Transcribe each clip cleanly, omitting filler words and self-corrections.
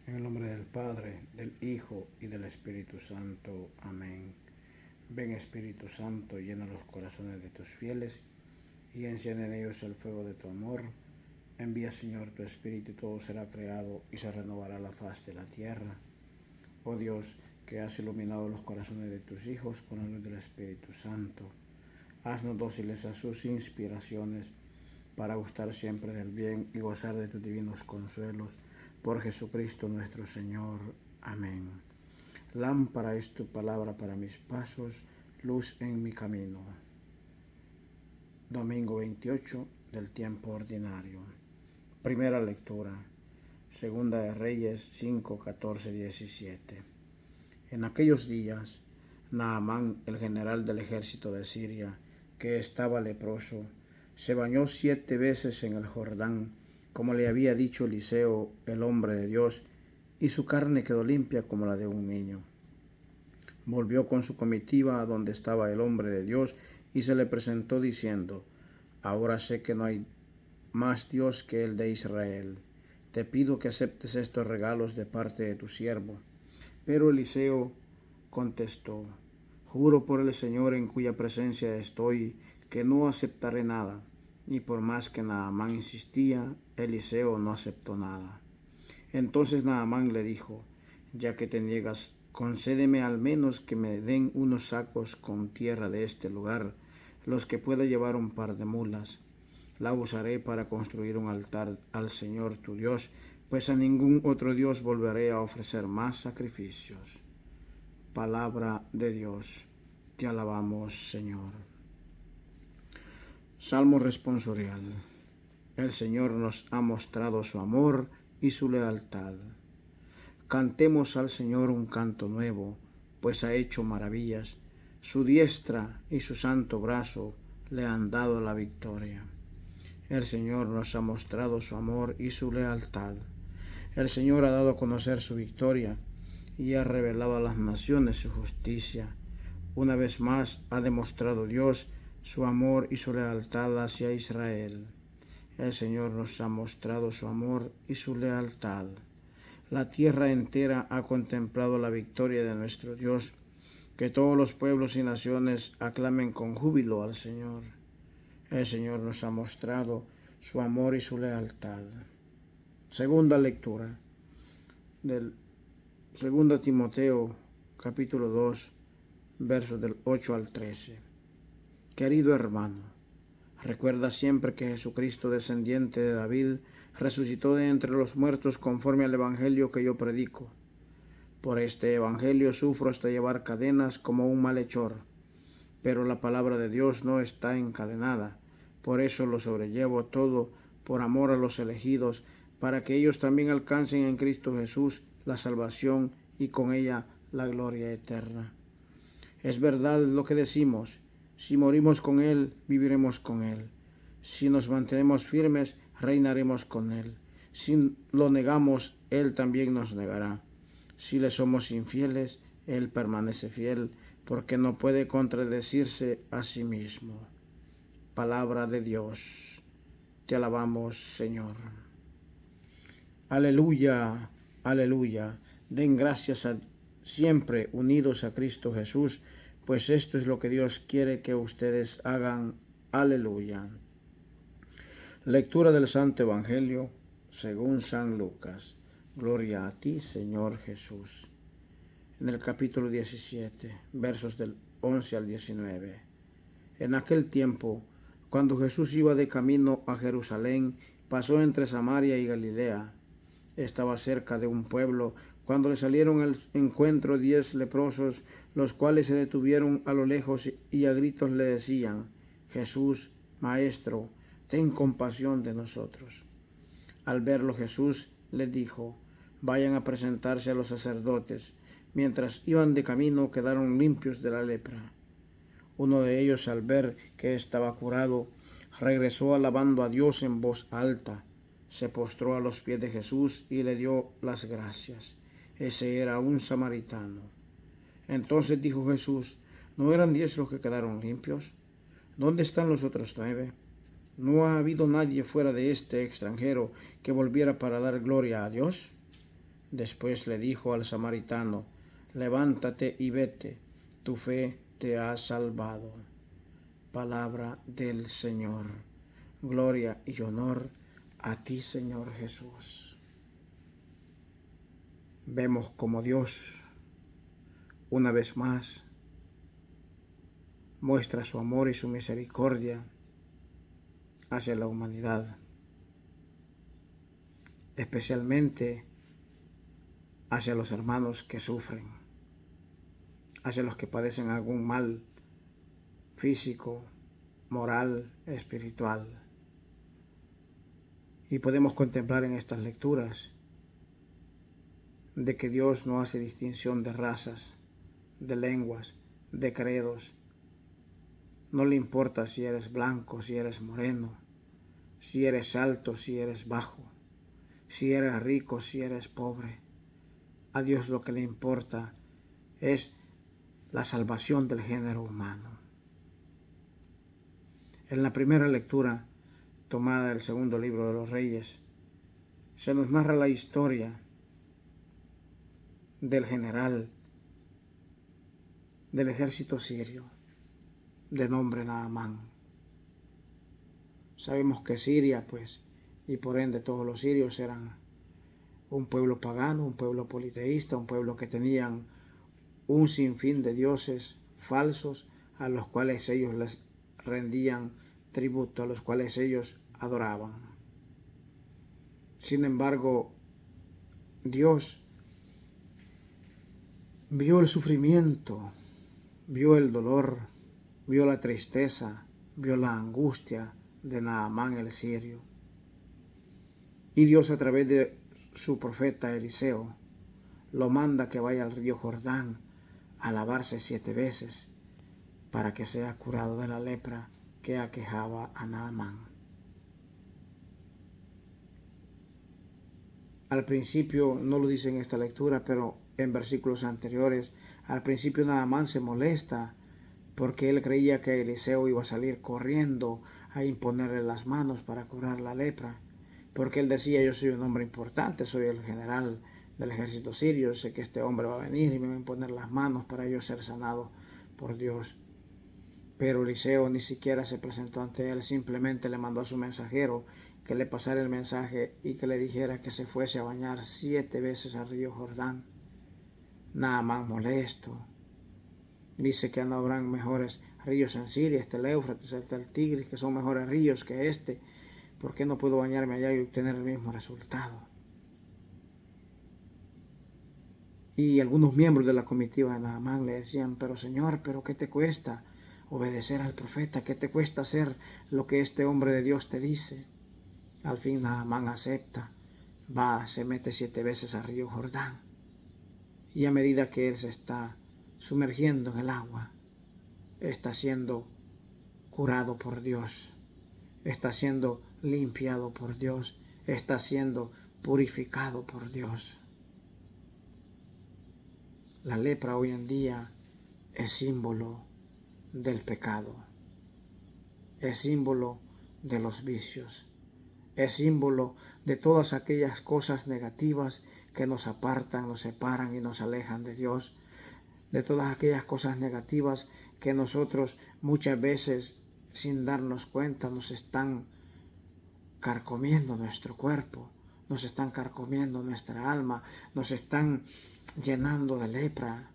En el nombre del Padre, del Hijo y del Espíritu Santo. Amén. Ven Espíritu Santo, llena los corazones de tus fieles y enciende en ellos el fuego de tu amor. Envía, Señor, tu Espíritu y todo será creado y se renovará la faz de la tierra. Oh Dios, que has iluminado los corazones de tus hijos con la luz del Espíritu Santo, haznos dóciles a sus inspiraciones para gustar siempre del bien y gozar de tus divinos consuelos. Por Jesucristo nuestro Señor. Amén. Lámpara es tu palabra para mis pasos, luz en mi camino. Domingo 28 del tiempo ordinario. Primera lectura. Segunda de Reyes 5, 14, 17. En aquellos días, Naamán, el general del ejército de Siria, que estaba leproso, se bañó 7 veces en el Jordán, como le había dicho Eliseo, el hombre de Dios, y su carne quedó limpia como la de un niño. Volvió con su comitiva a donde estaba el hombre de Dios y se le presentó diciendo: Ahora sé que no hay más Dios que el de Israel. Te pido que aceptes estos regalos de parte de tu siervo. Pero Eliseo contestó: Juro por el Señor en cuya presencia estoy, que no aceptaré nada. Y por más que Naamán insistía, Eliseo no aceptó nada. Entonces Naamán le dijo: Ya que te niegas, concédeme al menos que me den unos sacos con tierra de este lugar, los que pueda llevar un par de mulas. La usaré para construir un altar al Señor tu Dios, pues a ningún otro Dios volveré a ofrecer más sacrificios. Palabra de Dios. Te alabamos, Señor. Salmo responsorial. El Señor nos ha mostrado su amor y su lealtad. Cantemos al Señor un canto nuevo, pues ha hecho maravillas. Su diestra y su santo brazo le han dado la victoria. El Señor nos ha mostrado su amor y su lealtad. El Señor ha dado a conocer su victoria y ha revelado a las naciones su justicia. Una vez más ha demostrado Dios su amor y su lealtad hacia Israel. El Señor nos ha mostrado su amor y su lealtad. La tierra entera ha contemplado la victoria de nuestro Dios. Que todos los pueblos y naciones aclamen con júbilo al Señor. El Señor nos ha mostrado su amor y su lealtad. Segunda lectura del 2 Timoteo, capítulo 2, versos del 8 al 13. Querido hermano, recuerda siempre que Jesucristo, descendiente de David, resucitó de entre los muertos conforme al evangelio que yo predico. Por este evangelio sufro hasta llevar cadenas como un malhechor, pero la palabra de Dios no está encadenada. Por eso lo sobrellevo todo por amor a los elegidos, para que ellos también alcancen en Cristo Jesús la salvación y con ella la gloria eterna. Es verdad lo que decimos: si morimos con Él, viviremos con Él. Si nos mantenemos firmes, reinaremos con Él. Si lo negamos, Él también nos negará. Si le somos infieles, Él permanece fiel, porque no puede contradecirse a sí mismo. Palabra de Dios. Te alabamos, Señor. Aleluya, aleluya. Den gracias siempre unidos a Cristo Jesús, pues esto es lo que Dios quiere que ustedes hagan. Aleluya. Lectura del Santo Evangelio según San Lucas. Gloria a ti, Señor Jesús. En el capítulo 17, versos del 11 al 19. En aquel tiempo, cuando Jesús iba de camino a Jerusalén, pasó entre Samaria y Galilea. Estaba cerca de un pueblo cuando le salieron al encuentro 10 leprosos, los cuales se detuvieron a lo lejos y a gritos le decían: Jesús, Maestro, ten compasión de nosotros. Al verlo Jesús les dijo: Vayan a presentarse a los sacerdotes. Mientras iban de camino quedaron limpios de la lepra. Uno de ellos, al ver que estaba curado, regresó alabando a Dios en voz alta. Se postró a los pies de Jesús y le dio las gracias. Ese era un samaritano. Entonces dijo Jesús: ¿No eran 10 los que quedaron limpios? ¿Dónde están los otros 9? ¿No ha habido nadie fuera de este extranjero que volviera para dar gloria a Dios? Después le dijo al samaritano: levántate y vete, tu fe te ha salvado. Palabra del Señor. Gloria y honor a ti, Señor Jesús. Vemos como Dios, una vez más, muestra su amor y su misericordia hacia la humanidad, especialmente hacia los hermanos que sufren, hacia los que padecen algún mal físico, moral, espiritual. Y podemos contemplar en estas lecturas de que Dios no hace distinción de razas, de lenguas, de credos. No le importa si eres blanco, si eres moreno, si eres alto, si eres bajo, si eres rico, si eres pobre. A Dios lo que le importa es la salvación del género humano. En la primera lectura, tomada del segundo libro de los Reyes, se nos narra la historia del general del ejército sirio, de nombre Naamán. Sabemos que Siria, pues, y por ende todos los sirios eran un pueblo pagano, un pueblo politeísta, un pueblo que tenían un sinfín de dioses falsos a los cuales ellos les rendían tributo, a los cuales ellos adoraban. Sin embargo, Dios vio el sufrimiento, vio el dolor, vio la tristeza, vio la angustia de Naamán el sirio. Y Dios, a través de su profeta Eliseo, lo manda que vaya al río Jordán a lavarse 7 veces para que sea curado de la lepra que aquejaba a Naamán. Al principio, no lo dice en esta lectura, pero en versículos anteriores, al principio Naamán se molesta porque él creía que Eliseo iba a salir corriendo a imponerle las manos para curar la lepra, porque él decía: yo soy un hombre importante, soy el general del ejército sirio, sé que este hombre va a venir y me va a imponer las manos para yo ser sanado por Dios. Pero Eliseo ni siquiera se presentó ante él, simplemente le mandó a su mensajero que le pasara el mensaje y que le dijera que se fuese a bañar 7 veces al río Jordán. Naamán, molesto, dice que no habrán mejores ríos en Siria, el Éufrates, el Tigris, que son mejores ríos que este. ¿Por qué no puedo bañarme allá y obtener el mismo resultado? Y algunos miembros de la comitiva de Naamán le decían: pero Señor, ¿pero qué te cuesta obedecer al profeta? ¿Qué te cuesta hacer lo que este hombre de Dios te dice? Al fin Naamán acepta, va, se mete 7 veces al río Jordán. Y a medida que él se está sumergiendo en el agua, está siendo curado por Dios, está siendo limpiado por Dios, está siendo purificado por Dios. La lepra hoy en día es símbolo del pecado, es símbolo de los vicios, es símbolo de todas aquellas cosas negativas que nos apartan, nos separan y nos alejan de Dios, de todas aquellas cosas negativas que nosotros muchas veces, sin darnos cuenta, nos están carcomiendo nuestro cuerpo, nos están carcomiendo nuestra alma, nos están llenando de lepra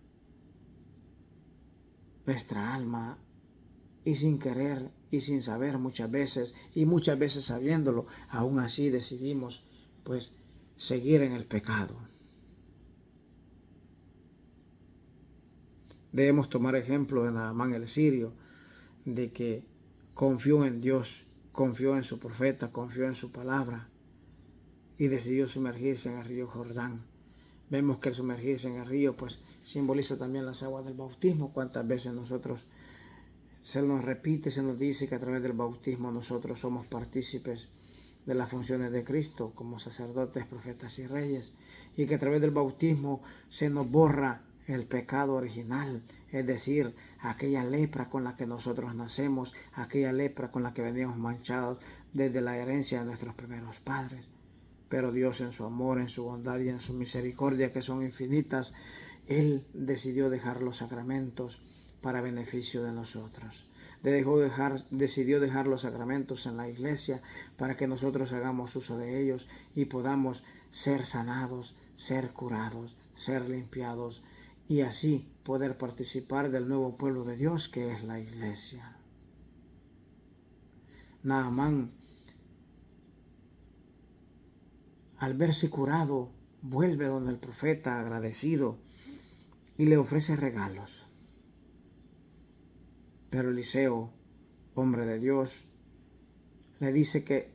nuestra alma, y sin querer y sin saber muchas veces, y muchas veces sabiéndolo, aún así decidimos pues seguir en el pecado. Debemos tomar ejemplo de Naamán el sirio, de que confió en Dios, confió en su profeta, confió en su palabra y decidió sumergirse en el río Jordán. Vemos que el sumergirse en el río pues simboliza también las aguas del bautismo. Cuántas veces nosotros se nos repite, se nos dice que a través del bautismo nosotros somos partícipes de las funciones de Cristo como sacerdotes, profetas y reyes, y que a través del bautismo se nos borra el pecado original, es decir, aquella lepra con la que nosotros nacemos, aquella lepra con la que venimos manchados desde la herencia de nuestros primeros padres. Pero Dios, en su amor, en su bondad y en su misericordia, que son infinitas, Él decidió dejar los sacramentos para beneficio de nosotros. Decidió dejar los sacramentos en la iglesia para que nosotros hagamos uso de ellos y podamos ser sanados, ser curados, ser limpiados y así poder participar del nuevo pueblo de Dios que es la iglesia. Naamán, al verse curado, vuelve donde el profeta agradecido y le ofrece regalos. Pero Eliseo, hombre de Dios, le dice que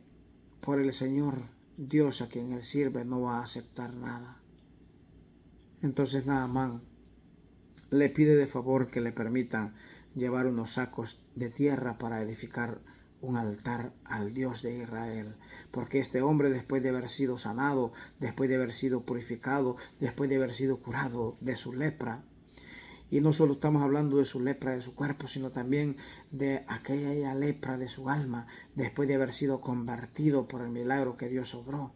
por el Señor Dios a quien él sirve no va a aceptar nada. Entonces Naamán le pide de favor que le permitan llevar unos sacos de tierra para edificar un altar al Dios de Israel, porque este hombre, después de haber sido sanado, después de haber sido purificado, después de haber sido curado de su lepra, y no solo estamos hablando de su lepra de su cuerpo, sino también de aquella lepra de su alma, después de haber sido convertido por el milagro que Dios obró,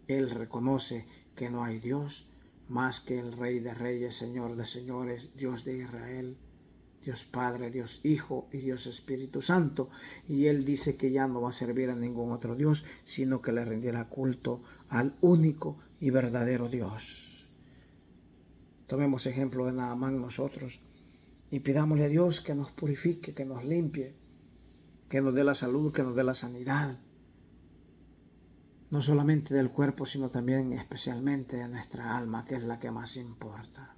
él reconoce que no hay Dios más que el Rey de Reyes, Señor de Señores, Dios de Israel, Dios Padre, Dios Hijo y Dios Espíritu Santo. Y él dice que ya no va a servir a ningún otro Dios, sino que le rendirá culto al único y verdadero Dios. Tomemos ejemplo de Naamán nosotros y pidámosle a Dios que nos purifique, que nos limpie, que nos dé la salud, que nos dé la sanidad, no solamente del cuerpo, sino también especialmente de nuestra alma, que es la que más importa.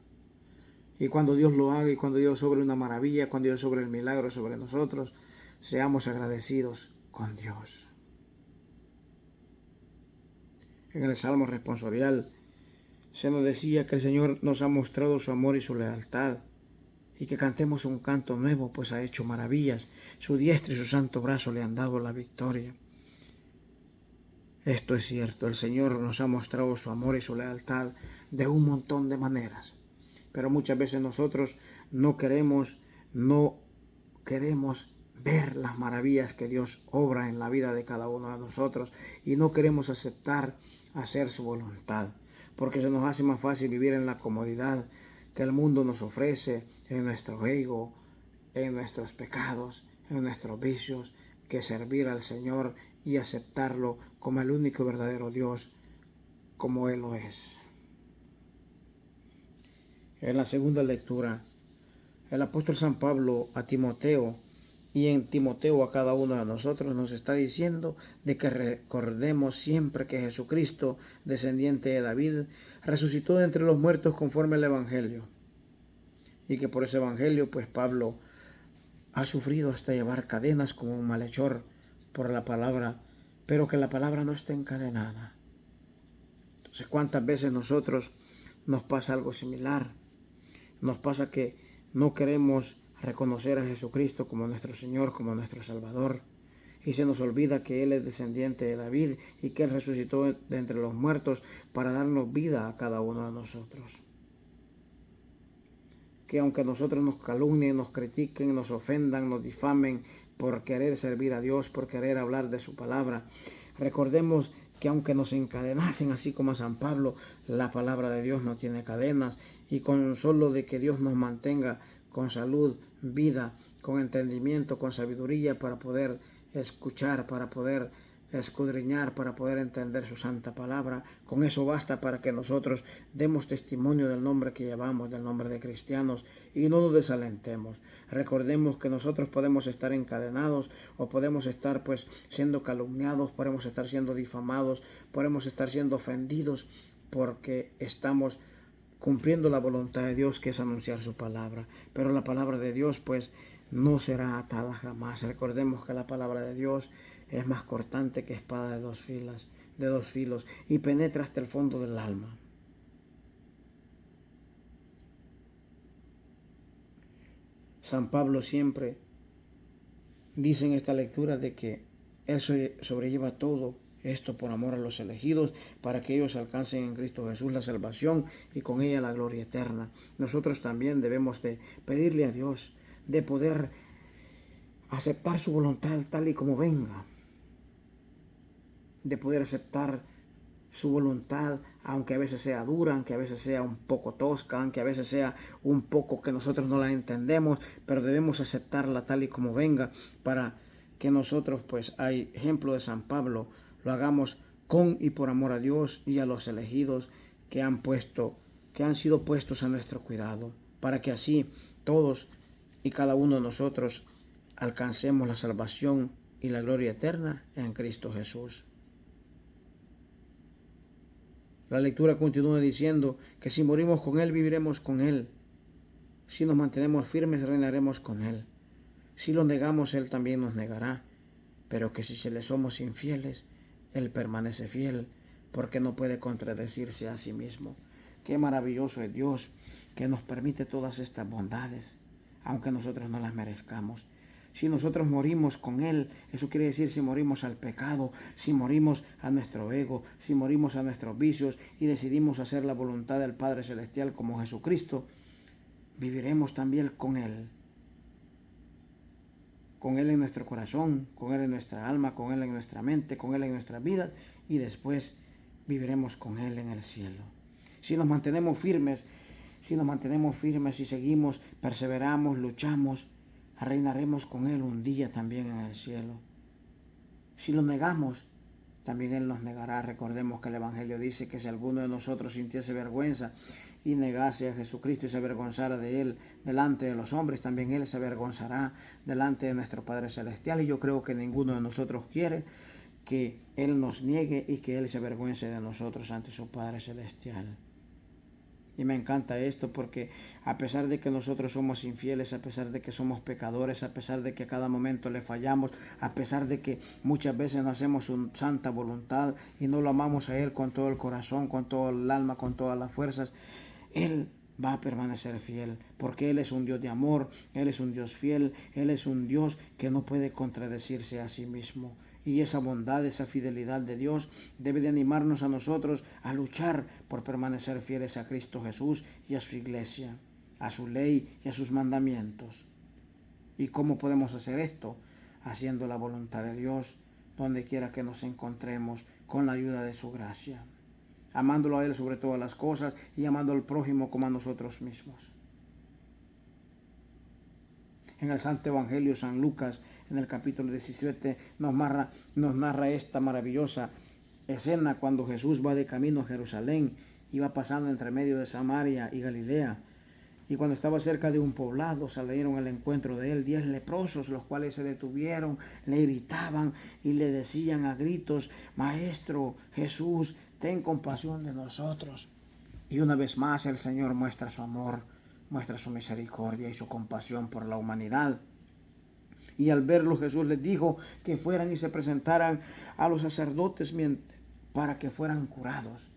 Y cuando Dios lo haga y cuando Dios sobre una maravilla, cuando Dios sobre el milagro sobre nosotros, seamos agradecidos con Dios. En el Salmo responsorial se nos decía que el Señor nos ha mostrado su amor y su lealtad, y que cantemos un canto nuevo, pues ha hecho maravillas, su diestra y su santo brazo le han dado la victoria. Esto es cierto, el Señor nos ha mostrado su amor y su lealtad de un montón de maneras, pero muchas veces nosotros no queremos ver las maravillas que Dios obra en la vida de cada uno de nosotros y no queremos aceptar hacer su voluntad, porque se nos hace más fácil vivir en la comodidad que el mundo nos ofrece, en nuestro ego, en nuestros pecados, en nuestros vicios, que servir al Señor y aceptarlo como el único y verdadero Dios, como Él lo es. En la segunda lectura, el apóstol San Pablo a Timoteo y en Timoteo a cada uno de nosotros nos está diciendo de que recordemos siempre que Jesucristo, descendiente de David, resucitó de entre los muertos conforme al Evangelio, y que por ese Evangelio pues Pablo ha sufrido hasta llevar cadenas como un malhechor por la palabra, pero que la palabra no está encadenada. Entonces, ¿cuántas veces nosotros nos pasa algo similar? Nos pasa que no queremos reconocer a Jesucristo como nuestro Señor, como nuestro Salvador, y se nos olvida que Él es descendiente de David y que Él resucitó de entre los muertos para darnos vida a cada uno de nosotros. Que aunque nosotros nos calumnien, nos critiquen, nos ofendan, nos difamen por querer servir a Dios, por querer hablar de su palabra, recordemos que aunque nos encadenasen así como a San Pablo, la palabra de Dios no tiene cadenas, y con solo de que Dios nos mantenga con salud, vida, con entendimiento, con sabiduría para poder escuchar, para poder escudriñar, para poder entender su santa palabra, con eso basta para que nosotros demos testimonio del nombre que llevamos, del nombre de cristianos, y no nos desalentemos. Recordemos que nosotros podemos estar encadenados o podemos estar pues siendo calumniados, podemos estar siendo difamados, podemos estar siendo ofendidos porque estamos cumpliendo la voluntad de Dios, que es anunciar su palabra. Pero la palabra de Dios pues no será atada jamás. Recordemos que la palabra de Dios es más cortante que espada de dos filos, y penetra hasta el fondo del alma. San Pablo siempre dice en esta lectura de que Él sobrelleva todo esto por amor a los elegidos, para que ellos alcancen en Cristo Jesús la salvación y con ella la gloria eterna. Nosotros también debemos de pedirle a Dios de poder aceptar su voluntad tal y como venga, de poder aceptar su voluntad, aunque a veces sea dura, aunque a veces sea un poco tosca, aunque a veces sea un poco que nosotros no la entendemos, pero debemos aceptarla tal y como venga para que nosotros, pues, hay ejemplo de San Pablo, lo hagamos con y por amor a Dios y a los elegidos que han sido puestos a nuestro cuidado, para que así todos y cada uno de nosotros alcancemos la salvación y la gloria eterna en Cristo Jesús. La lectura continúa diciendo que si morimos con Él, viviremos con Él. Si nos mantenemos firmes, reinaremos con Él. Si lo negamos, Él también nos negará. Pero que si se le somos infieles, Él permanece fiel, porque no puede contradecirse a sí mismo. Qué maravilloso es Dios, que nos permite todas estas bondades, aunque nosotros no las merezcamos. Si nosotros morimos con Él, eso quiere decir si morimos al pecado, si morimos a nuestro ego, si morimos a nuestros vicios y decidimos hacer la voluntad del Padre Celestial como Jesucristo, viviremos también con Él. Con Él en nuestro corazón, con Él en nuestra alma, con Él en nuestra mente, con Él en nuestra vida, y después viviremos con Él en el cielo. Si nos mantenemos firmes y seguimos, perseveramos, luchamos, reinaremos con Él un día también en el cielo. Si lo negamos, también Él nos negará. Recordemos que el Evangelio dice que si alguno de nosotros sintiese vergüenza y negase a Jesucristo y se avergonzara de Él delante de los hombres, también Él se avergonzará delante de nuestro Padre Celestial. Y yo creo que ninguno de nosotros quiere que Él nos niegue y que Él se avergüence de nosotros ante su Padre Celestial. Y me encanta esto porque a pesar de que nosotros somos infieles, a pesar de que somos pecadores, a pesar de que a cada momento le fallamos, a pesar de que muchas veces no hacemos su santa voluntad y no lo amamos a Él con todo el corazón, con todo el alma, con todas las fuerzas, Él va a permanecer fiel, porque Él es un Dios de amor, Él es un Dios fiel, Él es un Dios que no puede contradecirse a sí mismo. Y esa bondad, esa fidelidad de Dios debe de animarnos a nosotros a luchar por permanecer fieles a Cristo Jesús y a su iglesia, a su ley y a sus mandamientos. ¿Y cómo podemos hacer esto? Haciendo la voluntad de Dios donde quiera que nos encontremos con la ayuda de su gracia, amándolo a Él sobre todas las cosas y amando al prójimo como a nosotros mismos. En el Santo Evangelio San Lucas, en el capítulo 17, nos narra esta maravillosa escena cuando Jesús va de camino a Jerusalén y va pasando entre medio de Samaria y Galilea. Y cuando estaba cerca de un poblado, salieron al encuentro de él 10 leprosos, los cuales se detuvieron, le gritaban y le decían a gritos: Maestro Jesús, ten compasión de nosotros. Y una vez más el Señor muestra su amor, muestra su misericordia y su compasión por la humanidad. Y al verlo Jesús les dijo que fueran y se presentaran a los sacerdotes para que fueran curados.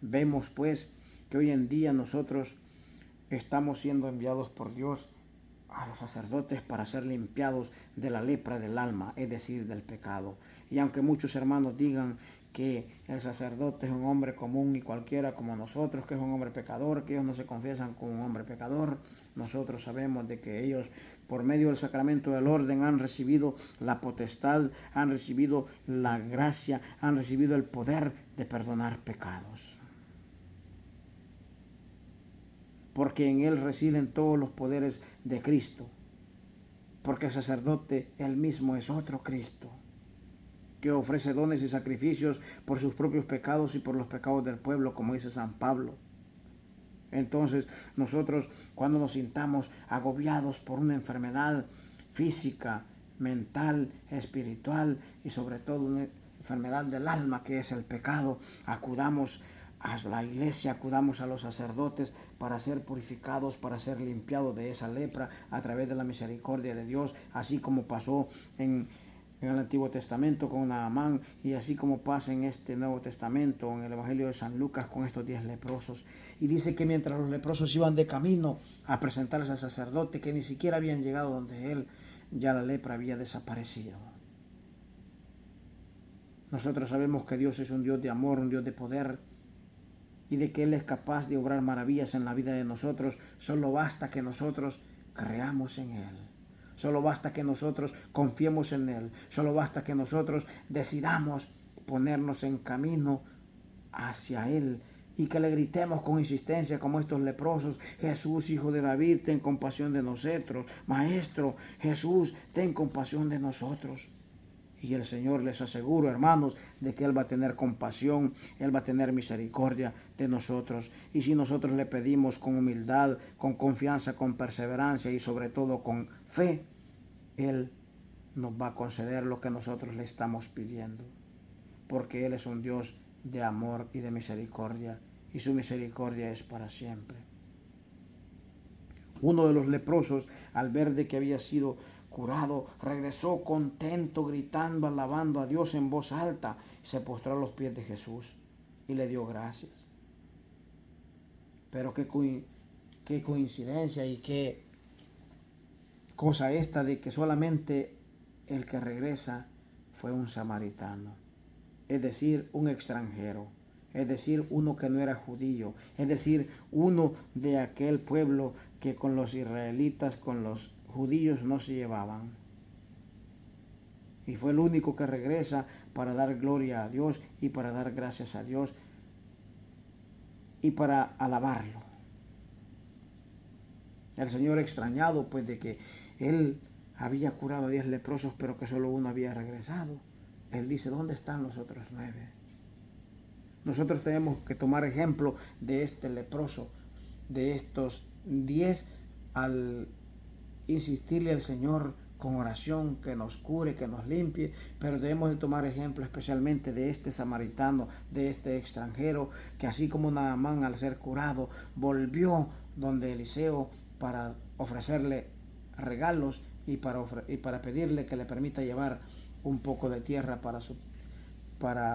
Vemos pues que hoy en día nosotros estamos siendo enviados por Dios a los sacerdotes para ser limpiados de la lepra del alma, es decir, del pecado. Y aunque muchos hermanos digan que el sacerdote es un hombre común y cualquiera como nosotros, que es un hombre pecador, que ellos no se confiesan como un hombre pecador, nosotros sabemos de que ellos, por medio del sacramento del orden, han recibido la potestad, han recibido la gracia, han recibido el poder de perdonar pecados. Porque en Él residen todos los poderes de Cristo. Porque el sacerdote Él mismo es otro Cristo, que ofrece dones y sacrificios por sus propios pecados y por los pecados del pueblo, como dice San Pablo. Entonces, nosotros cuando nos sintamos agobiados por una enfermedad física, mental, espiritual y sobre todo una enfermedad del alma que es el pecado, acudamos a la iglesia, acudamos a los sacerdotes para ser purificados, para ser limpiados de esa lepra a través de la misericordia de Dios, así como pasó en el Antiguo Testamento con Naamán y así como pasa en este Nuevo Testamento, en el Evangelio de San Lucas con estos 10 leprosos. Y dice que mientras los leprosos iban de camino a presentarse al sacerdote, que ni siquiera habían llegado donde él, ya la lepra había desaparecido. Nosotros sabemos que Dios es un Dios de amor, un Dios de poder, y de que Él es capaz de obrar maravillas en la vida de nosotros. Solo basta que nosotros creamos en Él. Solo basta que nosotros confiemos en Él. Solo basta que nosotros decidamos ponernos en camino hacia Él y que le gritemos con insistencia como estos leprosos: Jesús, Hijo de David, ten compasión de nosotros. Maestro, Jesús, ten compasión de nosotros. Y el Señor, les aseguro, hermanos, de que Él va a tener compasión, Él va a tener misericordia de nosotros. Y si nosotros le pedimos con humildad, con confianza, con perseverancia y sobre todo con fe, Él nos va a conceder lo que nosotros le estamos pidiendo. Porque Él es un Dios de amor y de misericordia, y su misericordia es para siempre. Uno de los leprosos, al ver de que había sido curado, regresó contento, gritando, alabando a Dios en voz alta. Se postró a los pies de Jesús y le dio gracias. Pero qué coincidencia y qué cosa esta de que solamente el que regresa fue un samaritano, es decir, un extranjero, es decir, uno que no era judío, es decir, uno de aquel pueblo que con los israelitas, con los judíos no se llevaban. Y fue el único que regresa para dar gloria a Dios y para dar gracias a Dios y para alabarlo. El Señor, extrañado pues de que Él había curado a 10 leprosos, pero que solo uno había regresado, Él dice: ¿dónde están los otros 9? Nosotros tenemos que tomar ejemplo de este leproso, de estos 10, al insistirle al Señor con oración que nos cure, que nos limpie, pero debemos de tomar ejemplo especialmente de este samaritano, de este extranjero, que así como Naamán, al ser curado, volvió donde Eliseo para ofrecerle regalos y para pedirle que le permita llevar un poco de tierra para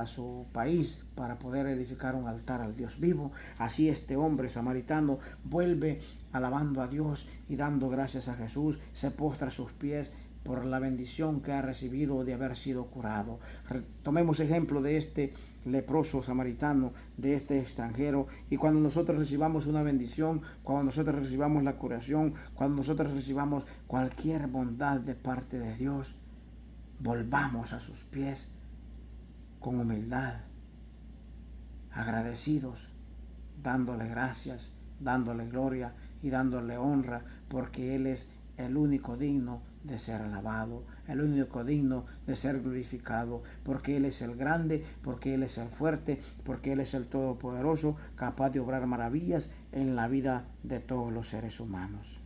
su país, para poder edificar un altar al Dios vivo. Así este hombre samaritano vuelve alabando a Dios y dando gracias a Jesús, se postra a sus pies por la bendición que ha recibido de haber sido curado. Tomemos ejemplo de este leproso samaritano, de este extranjero, y cuando nosotros recibamos una bendición, cuando nosotros recibamos la curación, cuando nosotros recibamos cualquier bondad de parte de Dios, volvamos a sus pies con humildad, agradecidos, dándole gracias, dándole gloria y dándole honra, porque Él es el único digno de ser alabado, el único digno de ser glorificado, porque Él es el grande, porque Él es el fuerte, porque Él es el todopoderoso, capaz de obrar maravillas en la vida de todos los seres humanos.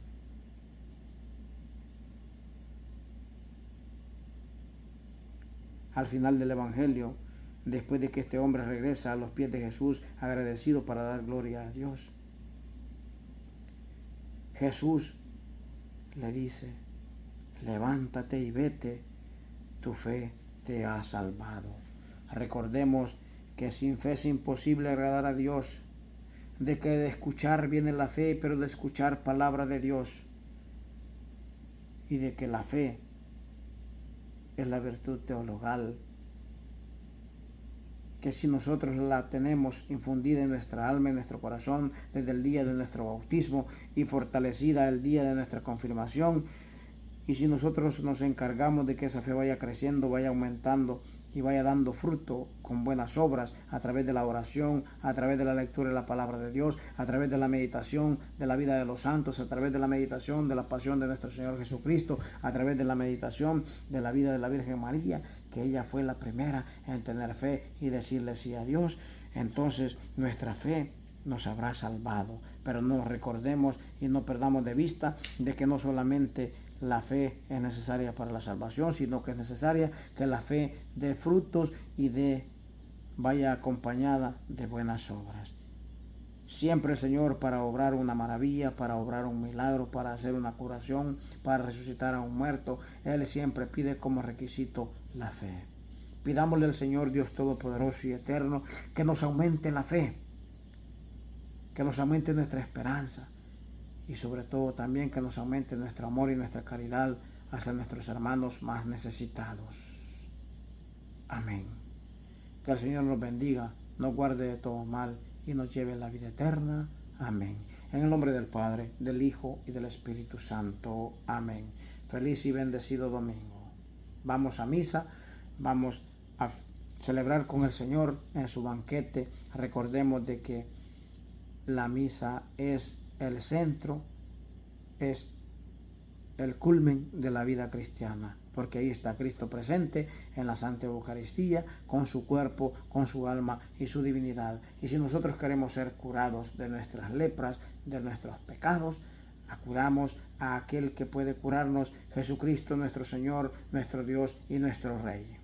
Al final del Evangelio, después de que este hombre regresa a los pies de Jesús, agradecido para dar gloria a Dios, Jesús le dice: levántate y vete, tu fe te ha salvado. Recordemos que sin fe es imposible agradar a Dios, de que de escuchar viene la fe, pero de escuchar palabra de Dios, y de que la fe es la virtud teologal, que si nosotros la tenemos infundida en nuestra alma, en nuestro corazón, desde el día de nuestro bautismo y fortalecida el día de nuestra confirmación, y si nosotros nos encargamos de que esa fe vaya creciendo, vaya aumentando y vaya dando fruto con buenas obras, a través de la oración, a través de la lectura de la palabra de Dios, a través de la meditación de la vida de los santos, a través de la meditación de la pasión de nuestro Señor Jesucristo, a través de la meditación de la vida de la Virgen María, que ella fue la primera en tener fe y decirle sí a Dios, entonces nuestra fe nos habrá salvado. Pero no recordemos y no perdamos de vista de que no solamente la fe es necesaria para la salvación, sino que es necesaria que la fe dé frutos y vaya acompañada de buenas obras. Siempre el Señor, para obrar una maravilla, para obrar un milagro, para hacer una curación, para resucitar a un muerto, Él siempre pide como requisito la fe. Pidámosle al Señor Dios Todopoderoso y Eterno que nos aumente la fe, que nos aumente nuestra esperanza, y sobre todo también que nos aumente nuestro amor y nuestra caridad hacia nuestros hermanos más necesitados. Amén. Que el Señor nos bendiga, nos guarde de todo mal y nos lleve a la vida eterna. Amén. En el nombre del Padre, del Hijo y del Espíritu Santo. Amén. Feliz y bendecido domingo. Vamos a misa, vamos a celebrar con el Señor en su banquete, recordemos de que la misa es el centro, es el culmen de la vida cristiana, porque ahí está Cristo presente en la Santa Eucaristía, con su cuerpo, con su alma y su divinidad. Y si nosotros queremos ser curados de nuestras lepras, de nuestros pecados, acudamos a aquel que puede curarnos, Jesucristo nuestro Señor, nuestro Dios y nuestro Rey.